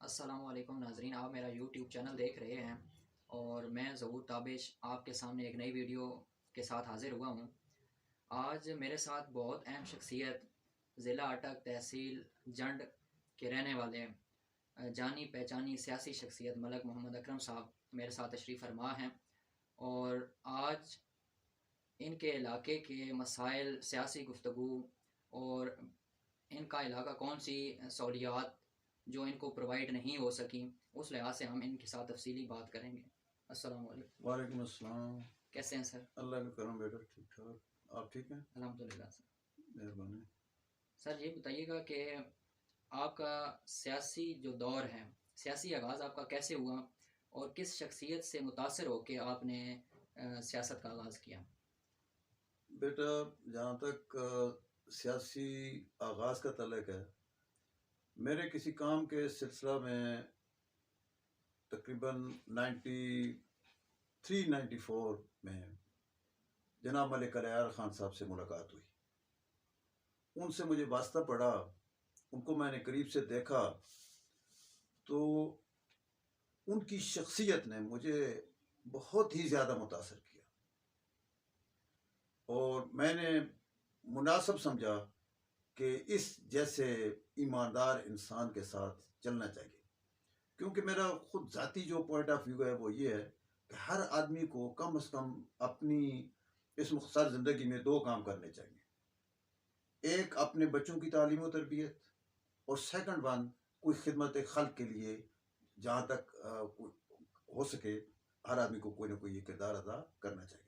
अस्सलामुअलैकुम नाजरीन, आप मेरा यूट्यूब चैनल देख रहे हैं और मैं ज़हूर ताबिश आपके सामने एक नई वीडियो के साथ हाज़िर हुआ हूँ। आज मेरे साथ बहुत अहम शख्सियत ज़िला अटक तहसील जंड के रहने वाले जानी पहचानी सियासी शख्सियत मलक मोहम्मद अकरम साहब मेरे साथ तशरीफ़ फरमा हैं और आज इनके इलाके के मसाइल, सियासी गुफ्तगू और इनका इलाका कौन सी सहूलियात जो इनको प्रोवाइड नहीं हो सकी, उस लिहाज से हम इनके साथ तफसीली बात करेंगे। अस्सलाम वालेकुम। वालेकुम अस्सलाम। कैसे हैं सर? अल्लाह का करम बेटा, ठीक ठाक। आप ठीक हैं? अल्हम्दुलिल्लाह सर। मेहरबानी। सर ये बताइएगा कि आपका सियासी जो दौर है, सियासी आगाज़ आपका कैसे हुआ और किस शख्सियत से मुतासर होकर आपने सियासत का आगाज़ किया? बेटा, जहाँ तक सियासी आगाज़ का तल्लुक है, मेरे किसी काम के सिलसिला में तकरीबन 93-94 में जनाब मलिक अलयार ख़ान साहब से मुलाकात हुई। उनसे मुझे वास्ता पड़ा, उनको मैंने करीब से देखा तो उनकी शख्सियत ने मुझे बहुत ही ज़्यादा मुतासर किया और मैंने मुनासिब समझा कि इस जैसे ईमानदार इंसान के साथ चलना चाहिए। क्योंकि मेरा खुद ज़ाती जो पॉइंट ऑफ व्यू है वो ये है कि हर आदमी को कम से कम अपनी इस मुख्तसर ज़िंदगी में दो काम करने चाहिए। एक अपने बच्चों की तालीम और तरबियत, और सेकंड वन कोई खिदमत खल्क के लिए, जहाँ तक हो सके हर आदमी को कोई ना कोई ये किरदार अदा करना चाहिए।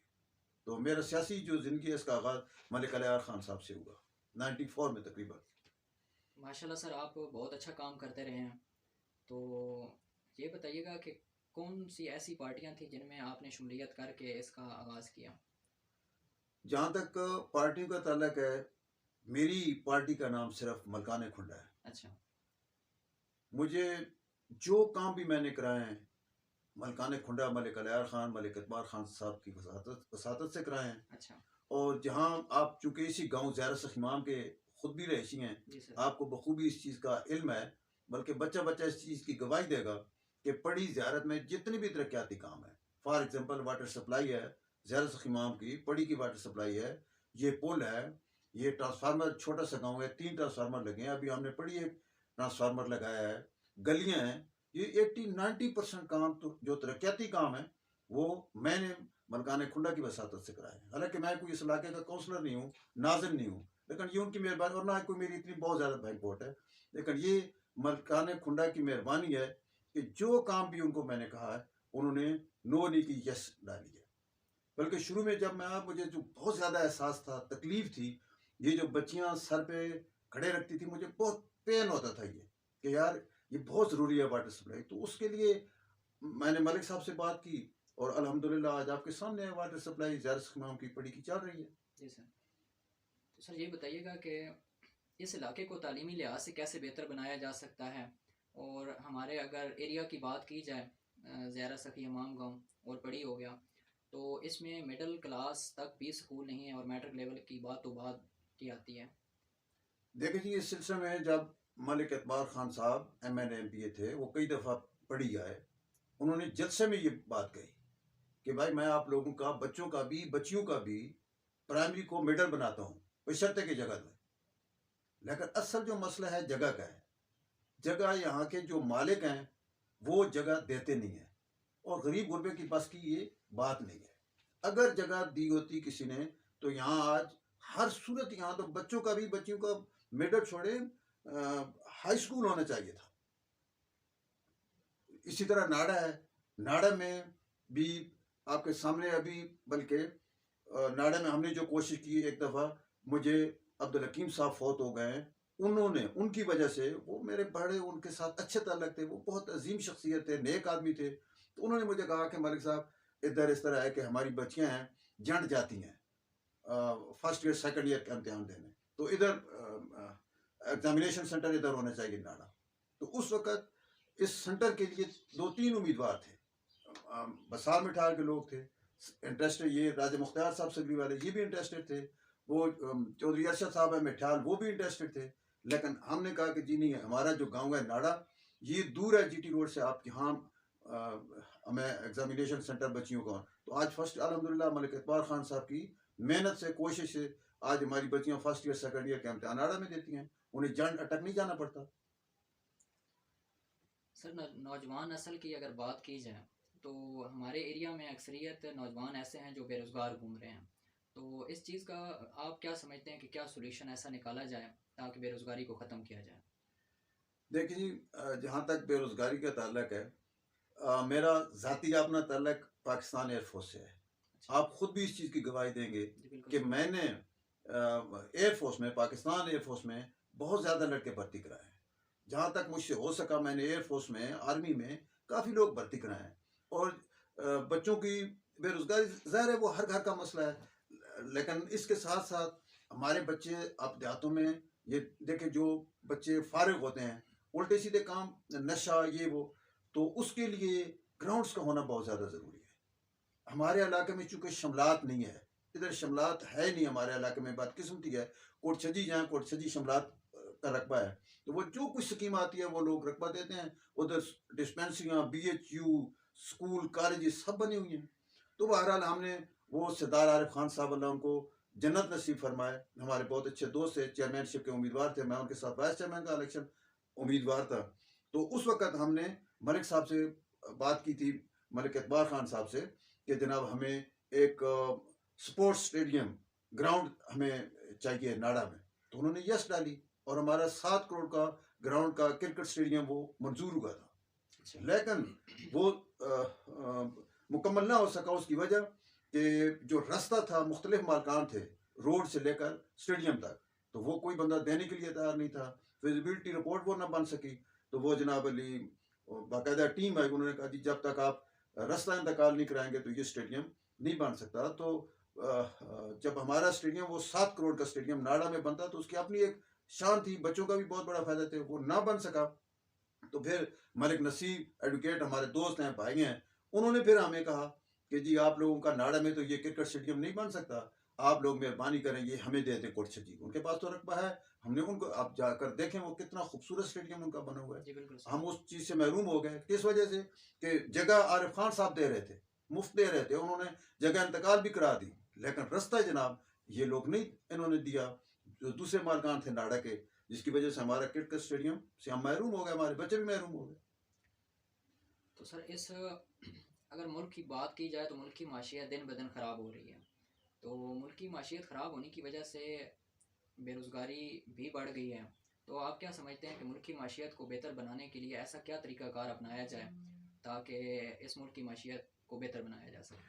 तो मेरा सियासी जो ज़िंदगी है इसका आगाज़ मलिक अलयार ख़ान साहब से हुआ 94 में तकरीबन। माशाल्लाह सर, आप बहुत अच्छा काम करते रहे हैं। तो ये बताइएगा कि कौन सी ऐसी पार्टियां थी जिनमें आपने शुमूलियत करके इसका आगाज़ किया? जहाँ तक पार्टियों का ताल्लुक है, मेरी पार्टी का नाम सिर्फ मलकान खुंडा है। अच्छा। मुझे जो काम भी मैंने कराए हैं मलकान खुंडा, मलिक अलयार ख़ान, मलिक इतबार ख़ान साहब की वसातत से कराए हैं। अच्छा। और जहाँ आप चूँकि इसी गाँव ज़ाहिर इमाम के खुद भी रहीसी हैं, जी सर। आपको बखूबी इस चीज़ का इल्म है, बल्कि बच्चा बच्चा इस चीज़ की गवाही देगा कि पड़ी ज़ियारत में जितने भी तरक्याती काम है, फॉर एग्जांपल वाटर सप्लाई है, ज़ाहिर इमाम की पड़ी की वाटर सप्लाई है, ये पुल है, ये ट्रांसफार्मर, छोटा सा गाँव है, 3 ट्रांसफार्मर लगे हैं, अभी हमने पड़ी एक ट्रांसफार्मर लगाया है, गलियाँ हैं, ये 80-90% काम तो जो तरक्याती काम है वो मैंने मलकान खुंडा की वसातत से कराए। हालांकि मैं कोई इस इलाके का काउंसलर नहीं हूँ, नाज़िम नहीं हूँ, लेकिन ये उनकी मेहरबानी, और ना कोई मेरी इतनी बहुत ज़्यादा बैंक वोट है, लेकिन ये मलकान खुंडा की मेहरबानी है कि जो काम भी उनको मैंने कहा है उन्होंने नो नहीं की, यस डाली है। बल्कि शुरू में जब मैं मुझे जो बहुत ज़्यादा एहसास था, तकलीफ थी, ये जो बच्चियाँ सर पे खड़े रखती थी, मुझे बहुत पेन होता था ये कि यार ये बहुत ज़रूरी है वाटर सप्लाई। तो उसके लिए मैंने मलिक साहब से बात की और अल्हम्दुलिल्लाह आज आपके सामने वाटर सप्लाई ज़ाहिर इमाम की पड़ी की चल रही है। जी सर। तो सर ये बताइएगा कि इस इलाके को तालीमी लिहाज से कैसे बेहतर बनाया जा सकता है, और हमारे अगर एरिया की बात की जाए, ज़ाहिरा सखी इमाम गाँव और पड़ी हो गया, तो इसमें मिडिल क्लास तक भी स्कूल नहीं है और मैट्रिक लेवल की बात तो बाद की आती है। देखिए जी, इस सिलसिले में जब मलिक इतबार खान साहब MNA MPA थे, वो कई दफ़ा पढ़ी आए, उन्होंने जलसे में ये बात कही कि भाई मैं आप लोगों का, बच्चों का भी, बच्चियों का भी प्राइमरी को मिडल बनाता हूँ बशर्ते की जगह में। लेकिन असल जो मसला है जगह का है। जगह यहाँ के जो मालिक हैं वो जगह देते नहीं है, और गरीब गुरबे की बस की ये बात नहीं है। अगर जगह दी होती किसी ने तो यहाँ आज हर सूरत, यहाँ तो बच्चों का भी, बच्चियों का मिडल छोड़े हाई स्कूल होना चाहिए था। इसी तरह नाड़ा है, नाड़ा में भी आपके सामने अभी, बल्कि नाड़ा में हमने जो कोशिश की, एक दफ़ा मुझे अब्दुल हकीम साहब फौत हो गए हैं, उन्होंने, उनकी वजह से, वो मेरे बड़े उनके साथ अच्छे ताल्लुक थे, वो बहुत अजीम शख्सियत थे, नेक आदमी थे, तो उन्होंने मुझे कहा कि मलिक साहब इधर इस तरह है कि हमारी बच्चियां हैं जंड जाती हैं फर्स्ट ईयर सेकंड ईयर का इम्तिहान देने, तो इधर एग्जामिनेशन सेंटर इधर होना चाहिए नाड़ा। तो उस वक़्त इस सेंटर के लिए 2-3 उम्मीदवार थे, बसार मिठार के लोग थे इंटरेस्टेड, ये राजा मुख्तार साहब सगरी वाले ये भी इंटरेस्टेड थे, वो चौधरी अरशद साहब है मिठाल वो भी इंटरेस्टेड थे। लेकिन हमने कहा कि जी नहीं, हमारा जो गांव है नाड़ा, ये दूर है जीटी रोड से। आप यहाँ हमें एग्जामिनेशन सेंटर बच्चियों का, तो आज फर्स्ट अल्हम्दुलिल्लाह मलिक इकबाल खान साहब की मेहनत से, कोशिश से आज हमारी बच्चियाँ फर्स्ट ईयर सेकंड ईयर के इम्तिहान नाड़ा में देती हैं, उन्हें जन अटक नहीं जाना पड़ता। सर नौजवान नस्ल की अगर बात की जाए तो हमारे एरिया में अक्सरियत नौजवान ऐसे हैं जो बेरोज़गार घूम रहे हैं। तो इस चीज़ का आप क्या समझते हैं कि क्या सोल्यूशन ऐसा निकाला जाए ताकि बेरोज़गारी को ख़त्म किया जाए? देखिए जी, जहाँ तक बेरोज़गारी का ताल्लुक है, मेरा ज़ाती अपना ताल्लुक पाकिस्तान एयरफोर्स से है। अच्छा। आप खुद भी इस चीज़ की गवाही देंगे जी बिल्कुल कि सर। मैंने एयरफोर्स में, पाकिस्तान एयरफोर्स में बहुत ज़्यादा लड़के भर्ती कराए हैं। जहाँ तक मुझसे हो सका मैंने एयरफोर्स में, आर्मी में काफ़ी लोग भर्ती कराए हैं। और बच्चों की बेरोज़गारी ज़ाहिर है वो हर घर का मसला है, लेकिन इसके साथ साथ हमारे बच्चे अब देहातों में, ये देखें जो बच्चे फारिग होते हैं उल्टे सीधे काम, नशा ये वो, तो उसके लिए ग्राउंड्स का होना बहुत ज़्यादा ज़रूरी है। हमारे इलाके में चूँकि शमलात नहीं है, इधर शमलात है नहीं हमारे इलाके में, बदकिस्मती है। कोटछजी जहाँ कोटछजी शमलात का रकबा है, तो वो जो कुछ स्कीम आती है वो लोग रकबा देते हैं। उधर डिस्पेंसरियाँ, BHU, स्कूल, कॉलेजेस सब बनी हुई हैं। तो बहरहाल हमने, वो सरदार आरिफ खान साहब अल्लाह उनको जन्नत नसीब फरमाए, हमारे बहुत अच्छे दोस्त थे, चेयरमैनशिप के उम्मीदवार थे, मैं उनके साथ वाइस चेयरमैन का इलेक्शन उम्मीदवार था। तो उस वक़्त हमने मलिक साहब से बात की थी, मलिक इकबाल खान साहब से, कि जनाब हमें एक स्पोर्ट्स स्टेडियम ग्राउंड हमें चाहिए नाड़ा में। तो उन्होंने यस डाली और हमारा 7 करोड़ का ग्राउंड का क्रिकेट स्टेडियम वो मंजूर हुआ था। अच्छा। लेकिन वो मुकम्मल ना हो सका, उसकी वजह कि जो रास्ता था, मुख्तलिफ मालकान थे रोड से लेकर स्टेडियम तक, तो वो कोई बंदा देने के लिए तैयार नहीं था। फिजिबिलिटी रिपोर्ट वो ना बन सकी। तो वो जनाब अली बाकायदा टीम आई, उन्होंने कहा जी जब तक आप रास्ता इंतकाल नहीं कराएंगे तो ये स्टेडियम नहीं बन सकता। तो जब हमारा स्टेडियम, वो 7 करोड़ का स्टेडियम नाड़ा में बनता, तो उसकी अपनी एक शान थी, बच्चों का भी बहुत बड़ा फायदा थे, वो ना बन सका। तो फिर मलिक नसीब एडवोकेट हमारे दोस्त हैं, भाई हैं, उन्होंने फिर हमें कहा कि जी आप लोगों का नाड़ा में तो ये क्रिकेट स्टेडियम नहीं बन सकता, आप लोग मेहरबानी करें ये हमें दे दें कोटछजी। उनके पास तो रकबा है, हमने उनको, आप जाकर देखें वो कितना खूबसूरत स्टेडियम उनका बना हुआ है। जी बिल्कुल सर। हम उस चीज़ से महरूम हो गए, किस वजह से कि जगह आरिफ खान साहब दे रहे थे, मुफ्त दे रहे थे, उन्होंने जगह इंतकाल भी करा दी, लेकिन रास्ता जनाब ये लोग नहीं इन्होंने दिया, जो दूसरे मालकान थे नाड़ा के, जिसकी वजह से हमारा क्रिकेट स्टेडियम से हम महरूम हो गए, हमारे बच्चे भी महरूम हो गए। तो सर इस अगर मुल्क की बात की जाए तो मुल्क की माशियत दिन ब दिन ख़राब हो रही है। तो मुल्क की माशियत ख़राब होने की वजह से बेरोज़गारी भी बढ़ गई है। तो आप क्या समझते हैं कि मुल्क की माशियत को बेहतर बनाने के लिए ऐसा क्या तरीक़ाकार अपनाया जाए ताकि इस मुल्क की माशियत को बेहतर बनाया जा सके?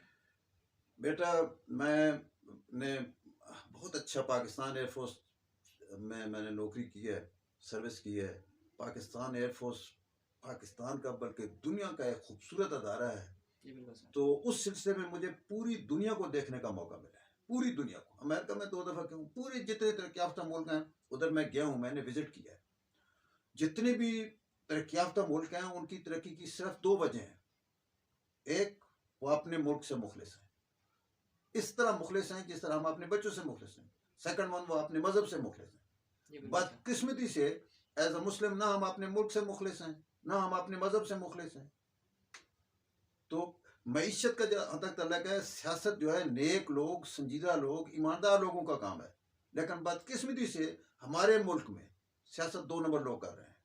बेटा, मैंने बहुत अच्छा पाकिस्तान एयरफोर्स में मैंने नौकरी की है, सर्विस की है। पाकिस्तान एयरफोर्स पाकिस्तान का बल्कि दुनिया का एक खूबसूरत अदारा है। जी बिल्कुल सर। तो उस सिलसिले में मुझे पूरी दुनिया को देखने का मौका मिला है, पूरी दुनिया को। अमेरिका में 2 दफ़ा गया हूँ, पूरे जितने तरक्की याफ्ता मुल्क हैं उधर मैं गया हूँ, मैंने विजिट किया है। जितने भी तरक्की याफ्ता मुल्क हैं उनकी तरक्की की सिर्फ 2 वजह हैं। एक, वो अपने मुल्क से मुखलिस हैं, इस तरह मुखलिस हैं जिस तरह हम अपने बच्चों से मुखलिस हैं। सेकंड वन, वो अपने मजहब से मुखलिस हैं। जी बिल्कुल सर। बदकिस्मती से एज अ मुस्लिम ना हम अपने मुल्क से मुखलिस हैं, ना हम अपने मजहब से मुखलिस हैं। तो मईशत का जहाँ तक तल्लक है, सियासत जो है नेक लोग, संजीदा लोग, ईमानदार लोगों का काम है, लेकिन बदकिस्मती से हमारे मुल्क में सियासत 2 नंबर लोग कर रहे हैं,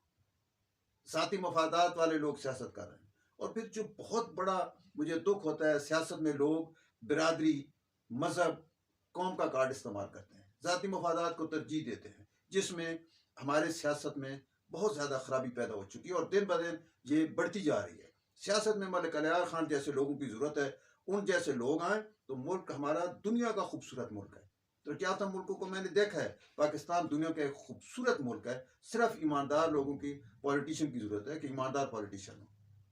ज़ाती मफादात वाले लोग सियासत कर रहे हैं। और फिर जो बहुत बड़ा मुझे दुख होता है, सियासत में लोग बिरादरी, मज़हब, कौम का कार्ड इस्तेमाल करते हैं, ज़ाती मफादात को तरजीह देते हैं, जिसमें हमारे सियासत में बहुत ज़्यादा खराबी पैदा हो चुकी है और दिन ब दिन ये बढ़ती जा रही है। सियासत में मलिक अलियार खान जैसे लोगों की ज़रूरत है, उन जैसे लोग आएँ तो मुल्क हमारा दुनिया का खूबसूरत मुल्क है। तो क्या था, मुल्कों को मैंने देखा है, पाकिस्तान दुनिया का एक खूबसूरत मुल्क है, सिर्फ ईमानदार लोगों की, पॉलिटिशियन की ज़रूरत है कि ईमानदार पॉलिटिशियन हो।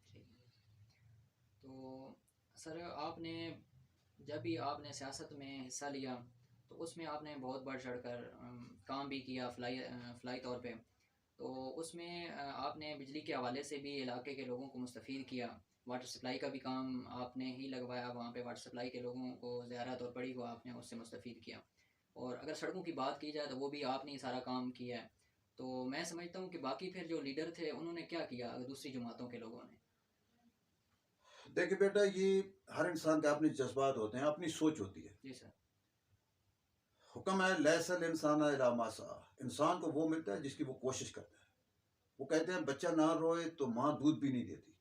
ठीक। तो सर आपने जब भी आपने सियासत में हिस्सा लिया तो उसमें आपने बहुत बढ़ चढ़ कर काम भी किया फ़लाई तौर पे। तो उसमें आपने बिजली के हवाले से भी इलाके के लोगों को मुस्तफ़ीद किया, वाटर सप्लाई का भी काम आपने ही लगवाया, वहाँ पे वाटर सप्लाई के लोगों को ज़ियारत और पड़ी को आपने उससे मुस्तफ़ीद किया। और अगर सड़कों की बात की जाए तो वो भी आपने ही सारा काम किया है। तो मैं समझता हूँ कि बाकी फिर जो लीडर थे उन्होंने क्या किया दूसरी जमातों के लोगों ने? देखिए बेटा, ये हर इंसान के अपने जज्बात होते हैं, अपनी सोच होती है। जी सर। हुक्म है लैसल इंसान इला मा सआ, इंसान को वो मिलता है जिसकी वो कोशिश करता है। वो कहते हैं बच्चा ना रोए तो माँ दूध भी नहीं देती।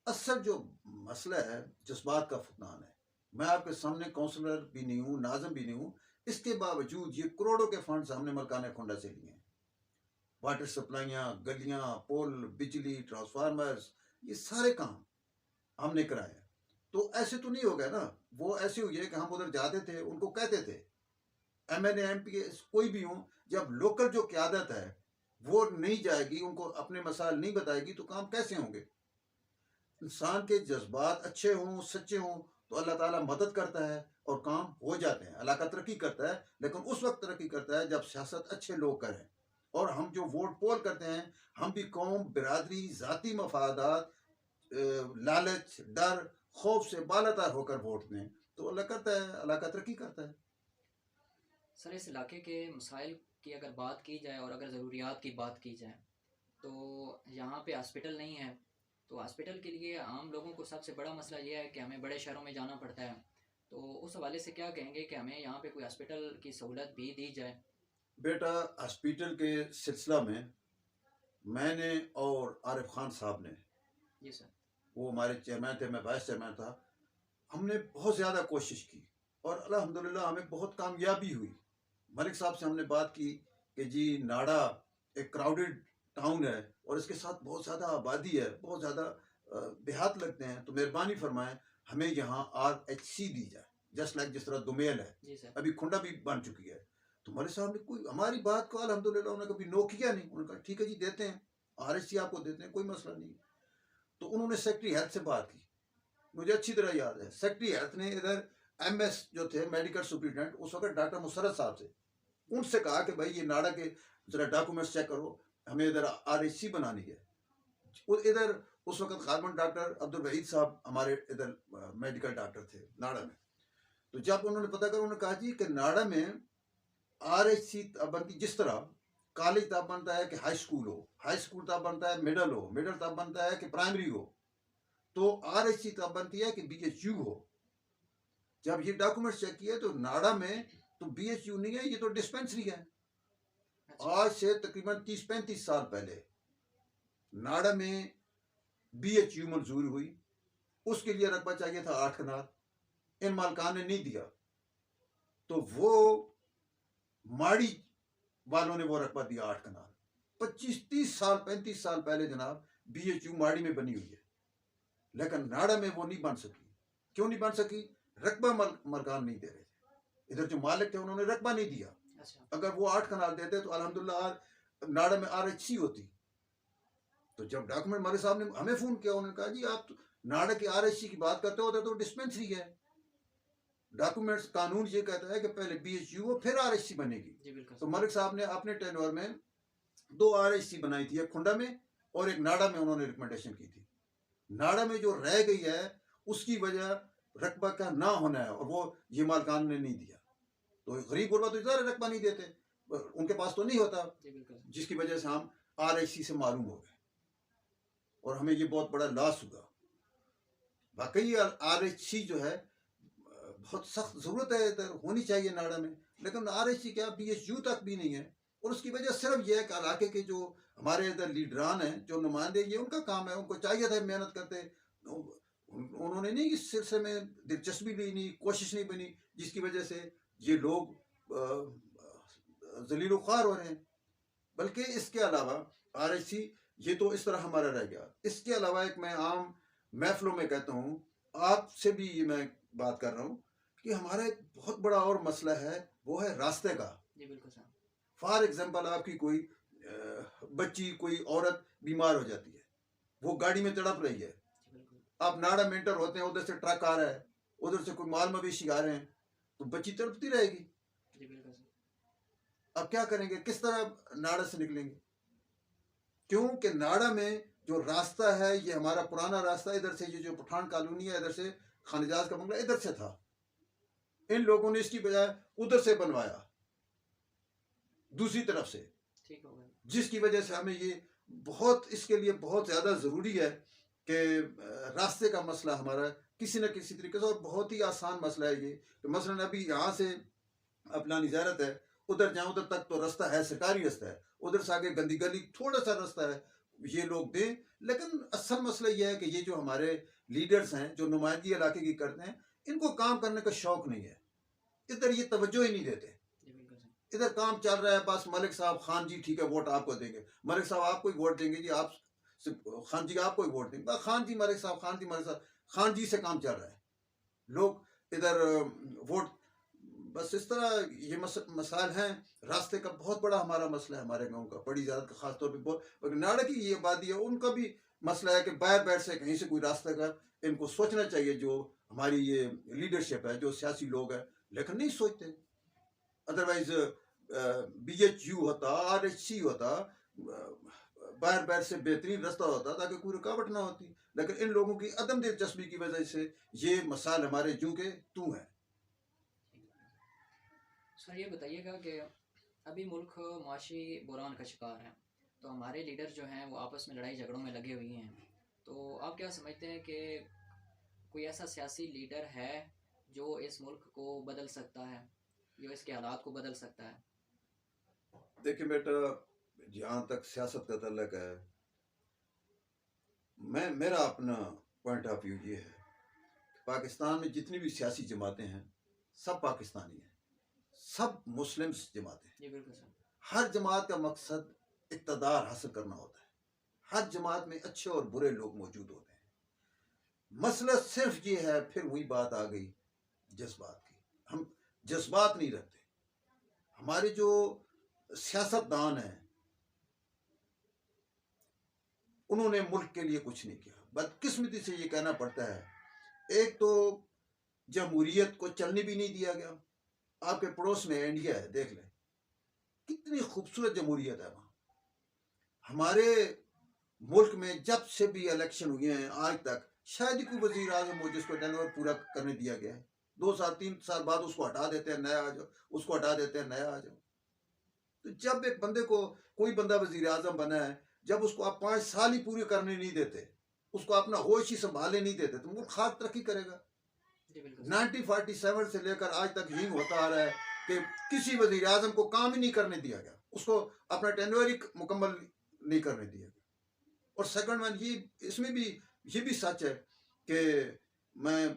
असल जो मसला है जज्बात का फुकनान है। मैं आपके सामने काउंसलर भी नहीं हूँ, नाज़िम भी नहीं हूँ, इसके बावजूद ये करोड़ों के फंड हमने मलकाना खुंडा से लिए हैं। वाटर सप्लाइयाँ, गलियाँ, पुल, बिजली, ट्रांसफार्मर्स, ये सारे काम हमने कराए हैं। तो ऐसे तो नहीं हो गया ना। वो ऐसे हुई है कि हम उधर जाते थे, उनको कहते थे एमएनए एमपी कोई भी हो, जब लोकल जो क्यादत है वो नहीं जाएगी, उनको अपने मसाइल नहीं बताएगी, तो काम कैसे होंगे। इंसान के जज्बात अच्छे हों, सच्चे हों, तो अल्लाह ताला मदद करता है और काम हो जाते हैं। अल्लाह का तरक्की करता है, लेकिन उस वक्त तरक्की करता है जब सियासत अच्छे लोग करें। और हम जो वोट पोल करते हैं, हम भी कौम, बिरादरी, ज़ाती मफादात, लालच, डर, खौफ से बालातर होकर वोट दें, तो अल्लाह करता है, अल्लाह का तरक्की करता है। सर इस इलाके के मसाइल की अगर बात की जाए और अगर ज़रूरियात की बात की जाए तो यहाँ पे हॉस्पिटल नहीं है। तो हॉस्पिटल के लिए आम लोगों को सबसे बड़ा मसला ये है कि हमें बड़े शहरों में जाना पड़ता है। तो उस हवाले से क्या कहेंगे कि हमें यहाँ पे कोई हॉस्पिटल की सहूलत भी दी जाए? बेटा, हॉस्पिटल के सिलसिला में मैंने और आरिफ खान साहब ने, जी सर। वो हमारे चेयरमैन थे, मैं वाइस चेयरमैन था, हमने बहुत ज़्यादा कोशिश की और अल्हम्दुलिल्लाह हमें बहुत कामयाबी हुई। मलिक साहब से हमने बात की कि जी नाड़ा एक क्राउडेड टाउन है और इसके साथ बहुत ज़्यादा आबादी है, बहुत ज़्यादा देहात लगते हैं, तो मेहरबानी फरमाएं हमें यहाँ RHC दी जाए, जस्ट लाइक जिस तरह दुमेल है, जी सर। अभी खुंडा भी बन चुकी है। तो मलिक साहब ने कोई हमारी बात को अल्हम्दुलिल्लाह उन्होंने कभी नो किया नहीं। उन्होंने कहा ठीक है जी देते हैं, RHC आपको देते हैं, कोई मसला नहीं। तो उन्होंने सेक्रेटरी हेल्थ से बात की, मुझे अच्छी तरह याद है। सेक्रेटरी हेल्थ ने इधर MS जो थे मेडिकल सुप्रिटेंडेंट उस वक्त डॉक्टर मुसरत साहब से, उनसे कहा कि भाई ये नाड़ा के जरा डॉक्यूमेंट्स चेक करो, हमें इधर RHC बनानी है। इधर उस वक्त खारमन डॉक्टर अब्दुल वहीद साहब हमारे इधर मेडिकल डॉक्टर थे नाड़ा में। तो जब उन्होंने पता कर, उन्होंने कहा जी कि नाड़ा में RHC तब बनती, जिस तरह कॉलेज तब बनता है कि हाई स्कूल हो, हाई स्कूल तब बनता है मिडल हो, मिडल तब बनता है कि प्राइमरी हो, तो RHC तब बनती है कि BHU हो। जब ये डॉक्यूमेंट चेक किए तो नाड़ा में तो BHU नहीं है, ये तो डिस्पेंसरी है। अच्छा। आज से तकरीबन 30-35 साल पहले नाड़ा में BHU मंजूर हुई, उसके लिए रकबा चाहिए था 8 कनाल, इन मालकान ने नहीं दिया, तो वो माड़ी वालों ने वो रकबा दिया 8 कनाल। 25-30 साल 35 साल पहले जनाब BHU माड़ी में बनी हुई है, लेकिन नाड़ा में वो नहीं बन सकी। क्यों नहीं बन सकी? रकबा मलकान नहीं दे रहे थे, इधर जो मालिक थे उन्होंने रकबा नहीं दिया। अच्छा। अगर वो 8 कनाल देते तो अल्हम्दुलिल्लाह नाड़ा में RHC होती। तो जब डॉक्यूमेंट मालिक साहब ने हमें फोन किया, उन्होंने कहा जी आप तो नाड़ा की RHC की बात करते हो तो डिस्पेंसरी है। डॉक्यूमेंट्स कानून ये कहता है कि पहले BHU हो फिर RHC बनेगी। जी बिल्कुल। तो मलिक साहब ने अपने टेन्योर में 2 RHC बनाई थी, एक खुंडा में और एक नाड़ा में उन्होंने रिकमेंडेशन की थी। नाड़ा में जो रह गई है उसकी वजह रकबा का ना होना है, और वो ये मालकान ने नहीं दिया। तो गरीब गुरबा तो इधर रकबा नहीं देते, उनके पास तो नहीं होता, जिसकी वजह से हम RHC से मालूम हो गए और हमें ये बहुत बड़ा लॉस हुआ। वाकई RHC जो है बहुत सख्त ज़रूरत है, इधर होनी चाहिए नाड़ा में, लेकिन RHC क्या BHU तक भी नहीं है। और उसकी वजह सिर्फ यह है कि इलाके के जो हमारे इधर लीडरान हैं, जो नुमाइंदे, ये उनका काम है, उनको चाहिए था मेहनत करते, उन्होंने नहीं इस सिलसिले में दिलचस्पी ली नहीं, कोशिश नहीं बनी, जिसकी वजह से ये लोग जलील ख्वार हो रहे हैं। बल्कि इसके अलावा RHC ये तो इस तरह हमारा रह गया। इसके अलावा एक मैं आम महफिलों में कहता हूँ, आपसे भी ये मैं बात कर रहा हूँ कि हमारा एक बहुत बड़ा और मसला है, वो है रास्ते का। जी बिल्कुल साहब। फॉर एग्जाम्पल आपकी कोई बच्ची, कोई औरत बीमार हो जाती है, वो गाड़ी में तड़प रही है, आप नाड़ा में एंटर होते हैं, उधर से ट्रक आ रहा है, उधर से कोई माल मवेशी आ रहे हैं, तो बच्ची तड़पती रहेगी। जी बिल्कुल। अब क्या करेंगे, किस तरह नाड़ा से निकलेंगे? क्योंकि नाड़ा में जो रास्ता है ये हमारा पुराना रास्ता, इधर से ये जो पठान कॉलोनी है, इधर से खानिजाज का बंगला इधर से था, इन लोगों ने इसकी बजाय उधर से बनवाया, दूसरी तरफ से। ठीक हो गया। जिसकी वजह से हमें ये बहुत, इसके लिए बहुत ज़्यादा ज़रूरी है कि रास्ते का मसला हमारा किसी न किसी तरीके से, और बहुत ही आसान मसला है ये कि मसलन अभी यहाँ से अपना निजारत है, उधर जाऊँ उधर तक तो रास्ता है, सरकारी रास्ता है, उधर से आगे गंदी गली थोड़ा सा रास्ता है, ये लोग दें। लेकिन असल मसला यह है कि ये जो हमारे लीडर्स हैं जो नुमाइंदगी इलाके की करते हैं, इनको काम करने का शौक नहीं है, इधर ये तवज्जो ही नहीं देते। इधर काम चल रहा है, बस मलिक साहब, खान जी ठीक है वोट आपको देंगे, मलिक साहब आपको ही वोट देंगे जी, आप खान जी आपको ही वोट देंगे, बस खान जी मलिक साहब, खान जी मलिक साहब, खान जी से काम चल रहा है। लोग इधर वोट, बस इस तरह ये मसाइल हैं। रास्ते का बहुत बड़ा हमारा मसला है, हमारे गांव का, बड़ी ज़्यादा खासतौर पर बहुत नाड़ा की ये आबादी है, उनका भी मसला है कि बाहर बैठ से कहीं से कोई रास्ते का इनको सोचना चाहिए। जो हमारी ये लीडरशिप है, जो सियासी लोग हैं, लेकिन नहीं सोचते। अदरवाइज BHU होता, RHC होता, बाहर से बेहतरीन रास्ता होता ताकि कोई रुकावट ना होती। लेकिन इन लोगों की अदम दिलचस्पी की वजह से ये मसाल हमारे जू के तू हैं। सर ये बताइएगा कि अभी मुल्क माशी बुरान का शिकार है, तो हमारे लीडर जो हैं वो आपस में लड़ाई झगड़ों में लगे हुए हैं, तो आप क्या समझते हैं कि कोई ऐसा सियासी लीडर है जो इस मुल्क को बदल सकता है, जो इसके हालात को बदल सकता है? देखिए बेटा, जहाँ तक सियासत का तल्लक है, मेरा अपना पॉइंट ऑफ व्यू ये है, पाकिस्तान में जितनी भी सियासी जमातें हैं सब पाकिस्तानी हैं, सब मुस्लिम जमातें हैं। जी बिल्कुल सर। हर जमात का मकसद इक़्तिदार हासिल करना होता है, हर जमात में अच्छे और बुरे लोग मौजूद होते हैं। मसला सिर्फ ये है, फिर वही बात आ गई जज्बात की। हम जज्बात नहीं रखते। हमारे जो सियासतदान हैं उन्होंने मुल्क के लिए कुछ नहीं किया। बदकिस्मती से ये कहना पड़ता है, एक तो जमहूरियत को चलने भी नहीं दिया गया। आपके पड़ोस में इंडिया है, देख लें कितनी खूबसूरत जमहूरियत है वहाँ। हमारे मुल्क में जब से भी इलेक्शन हुए हैं आज तक शायद ही कोई वजीर आजम हो जिसको टेन्योर पूरा करने दिया गया है। 2 साल 3 साल बाद उसको हटा देते हैं, नया आ जाओ, उसको हटा देते हैं, नया आ जाओ। तो जब एक बंदे को, कोई बंदा वजीर आजम बना है, जब उसको आप 5 साल ही पूरे करने नहीं देते, उसको अपना होश ही संभालने नहीं देते, तो मुल्क खास तरक्की करेगा। 1947 से लेकर आज तक यही होता आ रहा है कि किसी वजीर आजम को काम ही नहीं करने दिया गया, उसको अपना टेन्योर ही मुकम्मल नहीं करने दिया गया। और सेकंड वन ये, इसमें भी ये भी सच है कि मैं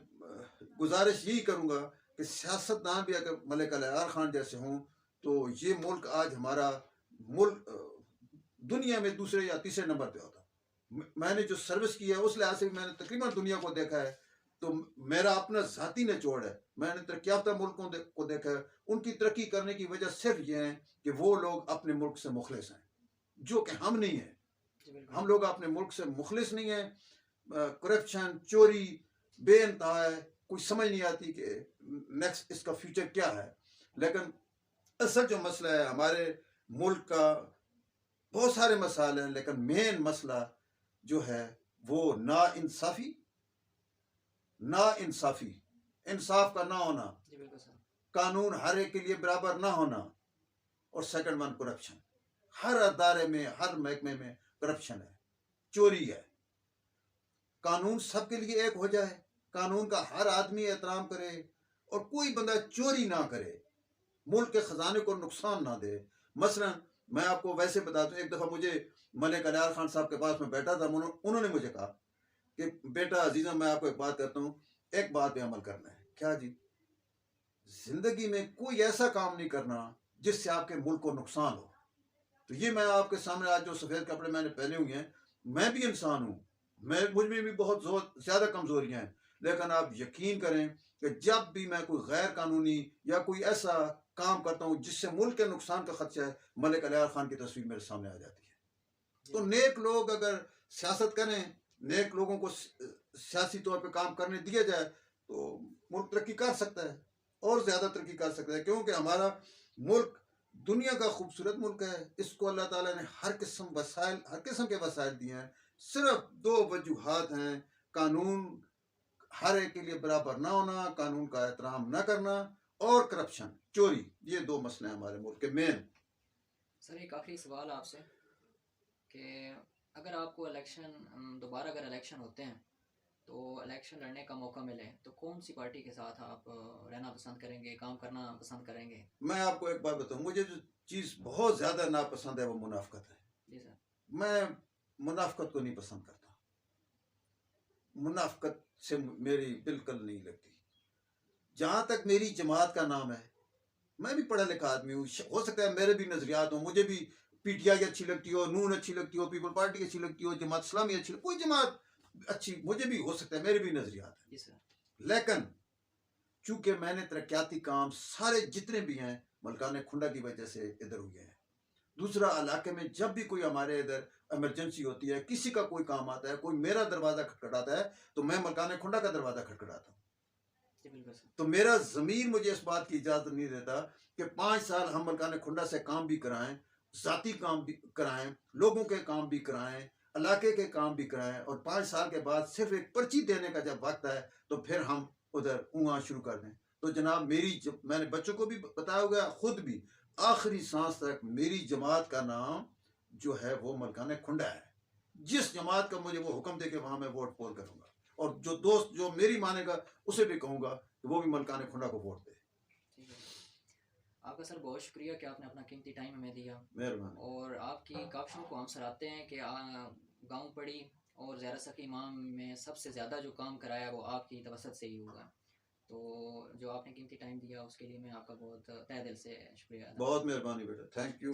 गुजारिश यही करूँगा कि सियासतदान भी अगर मलिक अलियार खान जैसे हों तो ये मुल्क आज हमारा मुल्क दुनिया में दूसरे या तीसरे नंबर पे होता। मैंने जो सर्विस की है उस लिहाज से मैंने तकरीबन दुनिया को देखा है, तो मेरा अपना ज़ाती निचोड़ है। मैंने तरक्की याफ्ता मुल्कों को देखा है, उनकी तरक्की करने की वजह सिर्फ ये है कि वो लोग अपने मुल्क से मुखलिस हैं, जो कि हम नहीं हैं। हम लोग अपने मुल्क से मुखलिस नहीं हैं। करप्शन, चोरी बेइंतहा है, कोई समझ नहीं आती कि नेक्स्ट इसका फ्यूचर क्या है। लेकिन असल जो मसला है हमारे मुल्क का, बहुत सारे मसाले हैं, लेकिन मेन मसला जो है वो नाइंसाफ़ी, इंसाफ का ना होना, कानून हर एक के लिए बराबर ना होना, और सेकंड वन करप्शन। हर अदारे में, हर महकमे में करप्शन है, चोरी है। कानून सबके लिए एक हो जाए, कानून का हर आदमी एहतराम करे और कोई बंदा चोरी ना करे, मुल्क के खजाने को नुकसान ना दे। मसलन मैं आपको वैसे बता दूं, एक दफ़ा मुझे मलिक अलियार खान साहब के पास में बैठा था, उन्होंने मुझे कहा कि बेटा अजीज़ा, मैं आपको एक बात कहता हूँ, एक बात पे अमल करना है। क्या जी? जिंदगी में कोई ऐसा काम नहीं करना जिससे आपके मुल्क को नुकसान हो। तो ये मैं आपके सामने आज जो सफ़ेद कपड़े मैंने पहने हुए हैं, मैं भी इंसान हूँ, मुझ में भी बहुत ज़्यादा कमज़ोरियाँ हैं, लेकिन आप यकीन करें कि जब भी मैं कोई गैर कानूनी या कोई ऐसा काम करता हूँ जिससे मुल्क के नुकसान का खदशा है, मलिक अलियार खान की तस्वीर मेरे सामने आ जाती है। तो नेक लोग अगर सियासत करें, नेक लोगों को सियासी तौर पे काम करने दिया जाए तो मुल्क तरक्की कर सकता है, और ज़्यादा तरक्की कर सकता है, क्योंकि हमारा मुल्क दुनिया का खूबसूरत मुल्क है। इसको अल्लाह ताला ने हर किस्म के वसाइल दिए हैं। सिर्फ 2 वजूहात हैं, कानून हर एक के लिए बराबर ना होना, कानून का एहतराम ना करना, और करप्शन, चोरी। ये 2 मसले हैं हमारे मुल्क के मेन। सर एक आखिरी सवाल आपसे कि अगर आपको इलेक्शन दोबारा अगर इलेक्शन होते हैं तो इलेक्शन लड़ने का मौका मिले तो कौन सी पार्टी के साथ आप रहना पसंद करेंगे, काम करना पसंद करेंगे? मैं आपको एक बात बताऊं, मुझे जो चीज़ बहुत ज़्यादा नापसंद है वो मुनाफकत है। जी सर। मैं मुनाफकत को नहीं पसंद करता, मुनाफकत से मेरी बिल्कुल नहीं लगती। जहाँ तक मेरी जमात का नाम है, मैं भी पढ़ा लिखा आदमी हूँ, हो सकता है मेरे भी नजरियात हो, मुझे भी पीटीआई अच्छी लगती हो, नून अच्छी लगती हो, पीपल पार्टी अच्छी लगती हो, जमात इस्लामी अच्छी, कोई जमात अच्छी मुझे भी हो सकता है, मेरे भी नजरियात जी सर। है। लेकिन चूंकि मैंने तरक्याती काम सारे जितने भी हैं मलकान खुंडा की वजह से इधर हुए हैं। दूसरा, इलाके में जब भी कोई हमारे इधर इमरजेंसी होती है, किसी का कोई काम आता है, कोई मेरा दरवाजा खटखटाता है, तो मैं मलकान खुंडा का दरवाजा खटखटाता हूँ। जी बिल्कुल सर। तो मेरा ज़मीर मुझे इस बात की इजाज़त नहीं देता कि 5 साल हम मलकान खुंडा से काम भी कराएं, ज़ाती काम भी कराएं, लोगों के काम भी कराएं, इलाके के काम भी कराएं, और 5 साल के बाद सिर्फ एक पर्ची देने का जब वक्त है तो फिर हम उधर ऊँगा शुरू कर दें। तो जनाब, मेरी मैंने बच्चों को भी बताया होगा, खुद भी आखिरी सांस तक मेरी जमात का नाम जो है वो मलकान खुंडा है। जिस जमात का मुझे वो हुक्म दे के वहाँ मैं वोट पोल करूँगा, और जो दोस्त जो मेरी मानेगा उसे भी कहूँगा कि वो भी मलकान खुंडा को वोट दे। ठीक है। आपका सर बहुत शुक्रिया कि आपने अपना कीमती टाइम हमें दिया, मेहरबानी। और आपकी काविशों को हम सराहते हैं कि गांव पड़ी और ज़हरा सखी इमाम में सबसे ज़्यादा जो काम कराया वो आपकी तवसत से ही हुआ। तो जो आपने कीमती टाइम दिया उसके लिए मैं आपका बहुत तहे दिल से शुक्रिया अदा करता हूँ। बहुत मेहरबानी बेटा, थैंक यू।